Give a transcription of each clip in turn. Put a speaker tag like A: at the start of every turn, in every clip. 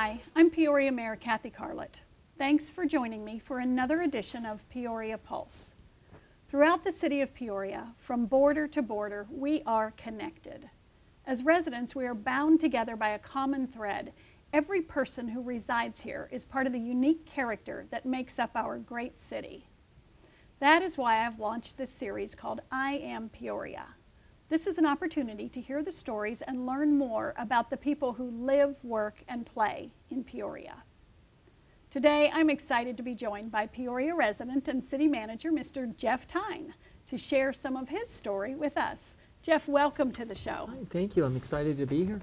A: Hi, I'm Peoria Mayor Cathy Carlat. Thanks for joining me for another edition of Peoria Pulse. Throughout the city of Peoria, from border to border, we are connected. As residents, we are bound together by a common thread. Every person who resides here is part of the unique character that makes up our great city. That is why I've launched this series called I Am Peoria. This is an opportunity to hear the stories and learn more about the people who live, work, and play in Peoria. Today, I'm excited to be joined by Peoria resident and city manager, Mr. Jeff Tyne, to share some of his story with us. Jeff, welcome to the show.
B: Hi, thank you. I'm excited to be here.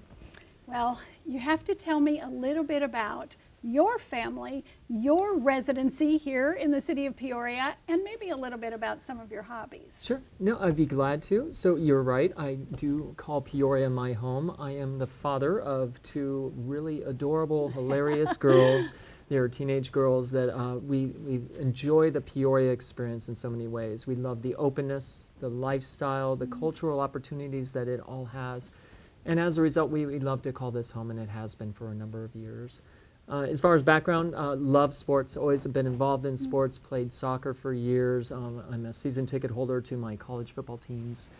A: Well, you have to tell me a little bit about your family, your residency here in the city of Peoria, and maybe a little bit about some of your hobbies.
B: Sure. No, I'd be glad to. So you're right. I do call Peoria my home. I am the father of two really adorable, hilarious girls. They're teenage girls that we enjoy the Peoria experience in so many ways. We love the openness, the lifestyle, the cultural opportunities that it all has. And as a result, we love to call this home, and it has been for a number of years. As far as background, love sports, always been involved in sports, played soccer for years. I'm a season ticket holder to my college football team's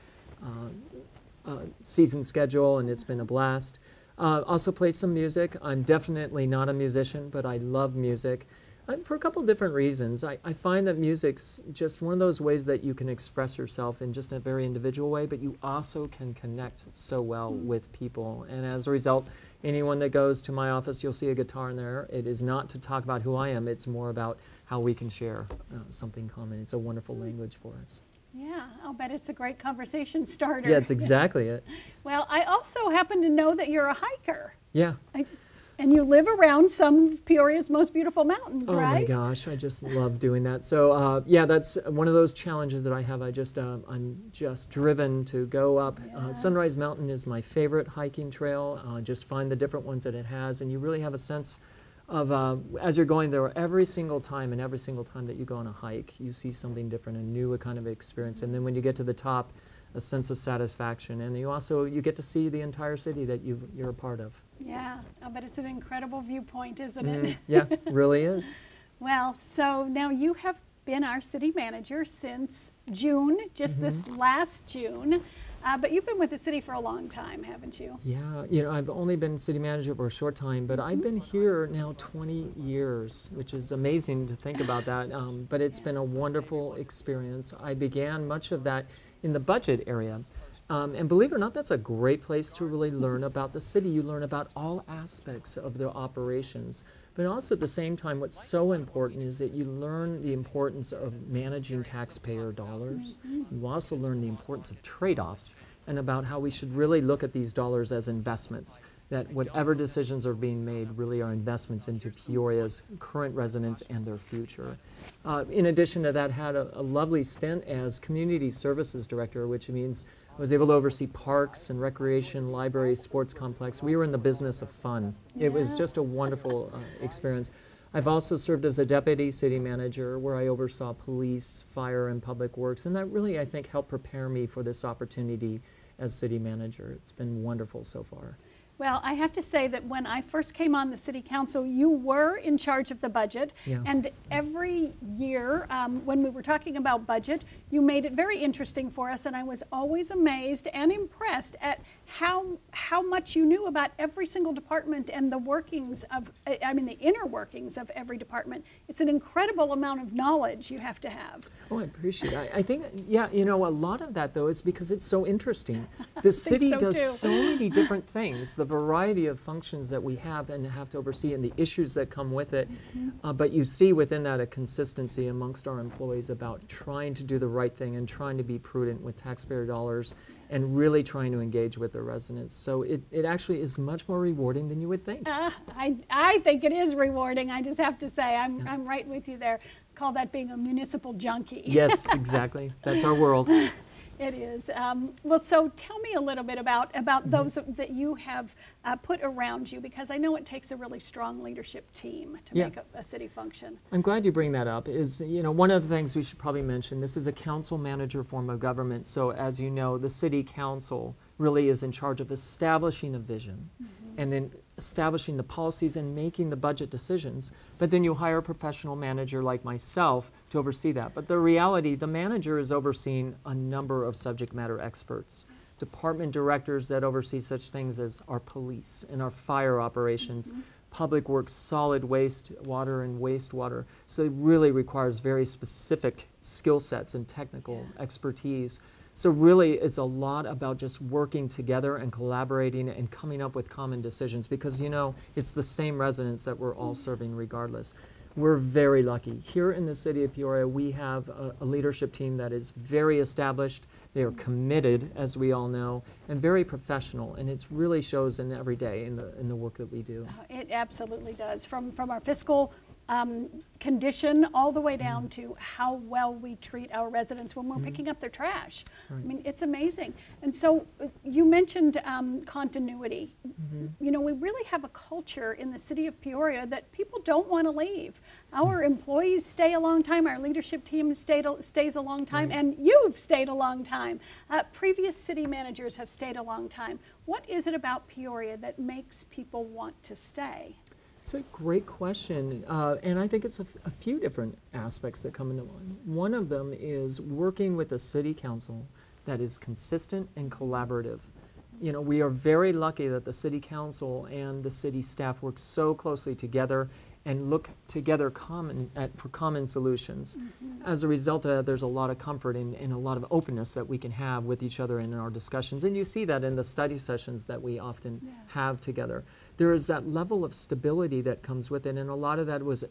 B: season schedule, and it's been a blast. Also played some music. I'm definitely not a musician, but I love music for a couple different reasons. I find that music's just one of those ways that you can express yourself in just a very individual way, but you also can connect so well with people. And as a result, anyone that goes to my office, you'll see a guitar in there. It is not to talk about who I am. It's more about how we can share something common. It's a wonderful language for us.
A: Yeah, I'll bet it's a great conversation starter.
B: Yeah, that's exactly it.
A: Well, I also happen to know that you're a hiker.
B: Yeah.
A: And you live around some of Peoria's most beautiful mountains, right?
B: Oh my gosh, I just love doing that. So yeah, that's one of those challenges that I have. I'm just driven to go up.
A: Yeah.
B: Sunrise Mountain is my favorite hiking trail. Just find the different ones that it has, and you really have a sense of, as you're going there, every single time that you go on a hike, you see something different, a new kind of experience. And then when you get to the top, a sense of satisfaction, and you get to see the entire city that you're a part of.
A: Yeah, I bet it's an incredible viewpoint, isn't it?
B: Yeah, it really is.
A: Well, so now you have been our city manager since June, just this last June, but you've been with the city for a long time, haven't you?
B: Yeah, I've only been city manager for a short time, but I've been here now 20 years, which is amazing to think about that, but it's been a wonderful experience. I began much of that in the budget area. And believe it or not, that's a great place to really learn about the city. You learn about all aspects of their operations. But also at the same time, what's so important is that you learn the importance of managing taxpayer dollars. You also learn the importance of trade-offs and about how we should really look at these dollars as investments, that whatever decisions are being made really are investments into Peoria's current residents and their future. In addition to that, had a lovely stint as community services director, which means I was able to oversee parks and recreation, library, sports complex. We were in the business of fun. It was just a wonderful experience. I've also served as a deputy city manager where I oversaw police, fire, and public works, and that really, I think, helped prepare me for this opportunity as city manager. It's been wonderful so far.
A: Well, I have to say that when I first came on the city council, you were in charge of the budget.
B: Yeah.
A: And every year when we were talking about budget, you made it very interesting for us. And I was always amazed and impressed at how much you knew about every single department and the workings of, the inner workings of every department. It's an incredible amount of knowledge you have to have.
B: Oh, I appreciate it. I think, yeah, a lot of that, though, is because it's so interesting. The city does so many different things, the variety of functions that we have and have to oversee and the issues that come with it. But you see within that a consistency amongst our employees about trying to do the right thing and trying to be prudent with taxpayer dollars and really trying to engage with the residents. So it actually is much more rewarding than you would think.
A: I think it is rewarding. I just have to say, I'm right with you there. Call that being a municipal junkie.
B: Yes, exactly. That's our world.
A: It is. Well, so tell me a little bit about those that you have put around you, because I know it takes a really strong leadership team to make a city function.
B: I'm glad you bring that up. Is, one of the things we should probably mention, this is a council manager form of government. So as you know, the city council really is in charge of establishing a vision and then establishing the policies and making the budget decisions, but then you hire a professional manager like myself to oversee that. But the reality, the manager is overseeing a number of subject matter experts, department directors that oversee such things as our police and our fire operations, public works, solid waste, water and wastewater. So it really requires very specific skill sets and technical expertise. So really it's a lot about just working together and collaborating and coming up with common decisions, because you know it's the same residents that we're all serving regardless. We're very lucky. Here in the city of Peoria, we have a leadership team that is very established. They are committed, as we all know, and very professional, and it really shows in every day in the work that we do.
A: It absolutely does. From our fiscal condition all the way down to how well we treat our residents when we're picking up their trash.
B: Right.
A: I mean, it's amazing. And so you mentioned continuity. You know, we really have a culture in the city of Peoria that people don't want to leave. Our employees stay a long time, our leadership team stays a long time, and you've stayed a long time. Previous city managers have stayed a long time. What is it about Peoria that makes people want to stay?
B: It's a great question, and I think it's a few different aspects that come into mind. One of them is working with a city council that is consistent and collaborative. You know, we are very lucky that the city council and the city staff work so closely together and look together for common solutions. As a result of that, there's a lot of comfort and a lot of openness that we can have with each other in our discussions. And you see that in the study sessions that we often have together. There is that level of stability that comes with it, and a lot of that was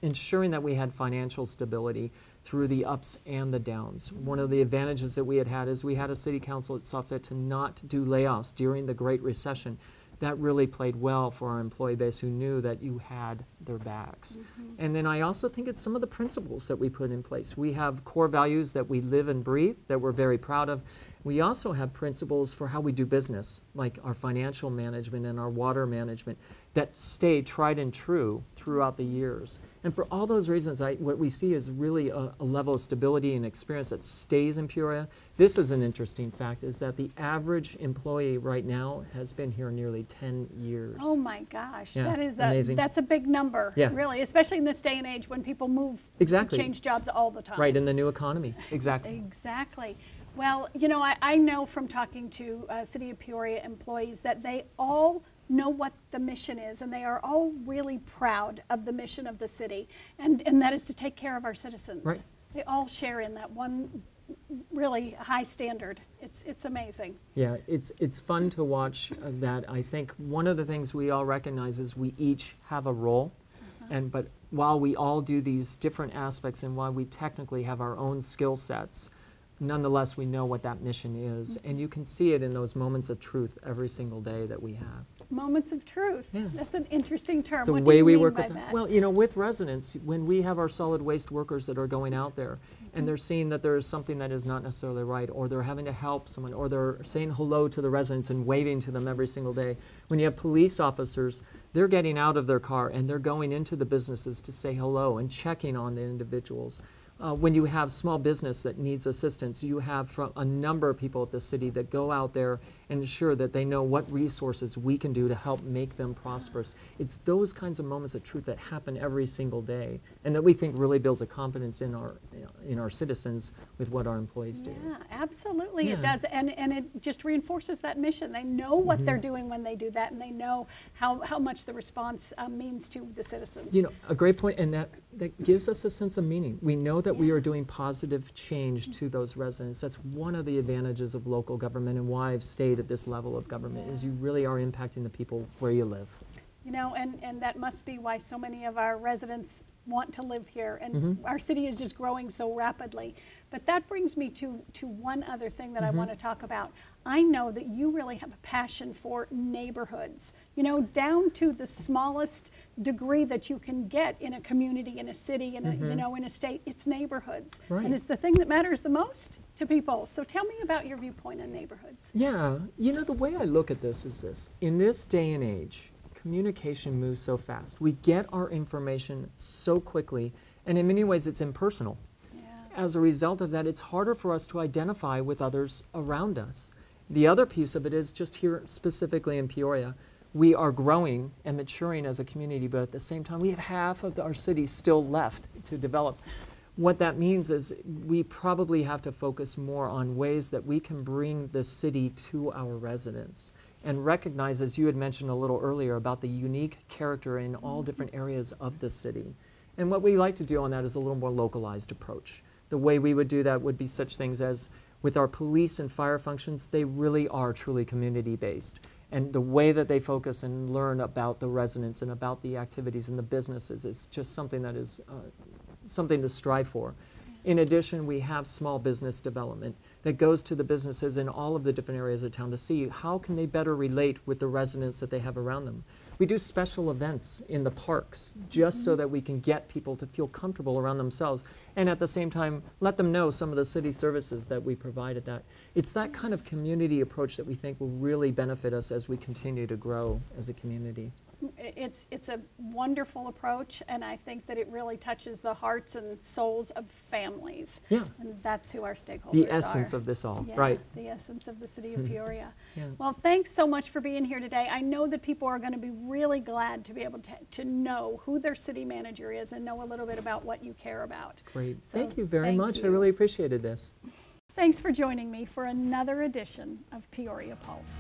B: ensuring that we had financial stability through the ups and the downs. One of the advantages that we had is we had a city council that saw fit to not do layoffs during the Great Recession. That really played well for our employee base, who knew that you had their backs. And then I also think it's some of the principles that we put in place. We have core values that we live and breathe that we're very proud of. We also have principles for how we do business, like our financial management and our water management, that stay tried and true throughout the years. And for all those reasons, what we see is really a level of stability and experience that stays in Peoria. This is an interesting fact, is that the average employee right now has been here nearly 10 years.
A: Oh my gosh,
B: Yeah,
A: that is
B: amazing.
A: that's a big number, really, especially in this day and age when people move, change jobs all the time.
B: Right, in the new economy, exactly.
A: Exactly. Well, you know, I know from talking to City of Peoria employees that they all know what the mission is, and they are all really proud of the mission of the city, and that is to take care of our citizens.
B: Right.
A: They all share in that one really high standard. It's amazing.
B: Yeah, it's fun to watch that. I think one of the things we all recognize is we each have a role, but while we all do these different aspects and while we technically have our own skill sets, nonetheless, we know what that mission is, and you can see it in those moments of truth every single day that we have.
A: Moments of truth.
B: Yeah.
A: That's an interesting term.
B: The
A: What
B: way
A: do you
B: we
A: mean
B: work
A: by
B: with
A: that?
B: Well, you know, with residents, when we have our solid waste workers that are going out there and they're seeing that there is something that is not necessarily right, or they're having to help someone, or they're saying hello to the residents and waving to them every single day. When you have police officers, they're getting out of their car and they're going into the businesses to say hello and checking on the individuals. When you have small business that needs assistance, you have from a number of people at the city that go out there and ensure that they know what resources we can do to help make them prosperous. It's those kinds of moments of truth that happen every single day, and that we think really builds a confidence in our citizens with what our employees do.
A: Yeah, absolutely it
B: Yeah.
A: does, and it just reinforces that mission. They know what they're doing when they do that, and they know how much the response means to the citizens.
B: You know, a great point, and that gives us a sense of meaning. We know that we are doing positive change to those residents. That's one of the advantages of local government, and why I've stayed at this level of government, is you really are impacting the people where you live.
A: You know, and that must be why so many of our residents want to live here, and our city is just growing so rapidly. But that brings me to one other thing that I want to talk about. I know that you really have a passion for neighborhoods, you know, down to the smallest degree that you can get in a community, in a city, in a, you know, in a state. It's neighborhoods.
B: Right.
A: And it's the thing that matters the most to people. So tell me about your viewpoint on neighborhoods.
B: Yeah, you know, the way I look at this is this. In this day and age, communication moves so fast. We get our information so quickly, and in many ways it's impersonal. As a result of that, it's harder for us to identify with others around us. The other piece of it is just here specifically in Peoria, we are growing and maturing as a community, but at the same time, we have half of our city still left to develop. What that means is we probably have to focus more on ways that we can bring the city to our residents and recognize, as you had mentioned a little earlier, about the unique character in all different areas of the city. And what we like to do on that is a little more localized approach. The way we would do that would be such things as with our police and fire functions, they really are truly community-based. And the way that they focus and learn about the residents and about the activities and the businesses is just something that is something to strive for. In addition, we have small business development that goes to the businesses in all of the different areas of town to see how can they better relate with the residents that they have around them. We do special events in the parks just so that we can get people to feel comfortable around themselves and at the same time let them know some of the city services that we provide at that. It's that kind of community approach that we think will really benefit us as we continue to grow as a community.
A: It's a wonderful approach, and I think that it really touches the hearts and souls of families.
B: Yeah.
A: And that's who our stakeholders are.
B: The essence of this all,
A: Yeah,
B: right.
A: the essence of the city of Peoria.
B: Yeah.
A: Well, thanks so much for being here today. I know that people are going to be really glad to be able to know who their city manager is and know a little bit about what you care about.
B: Great.
A: So,
B: thank you very
A: thank
B: much.
A: you.
B: I really appreciated this.
A: Thanks for joining me for another edition of Peoria Pulse.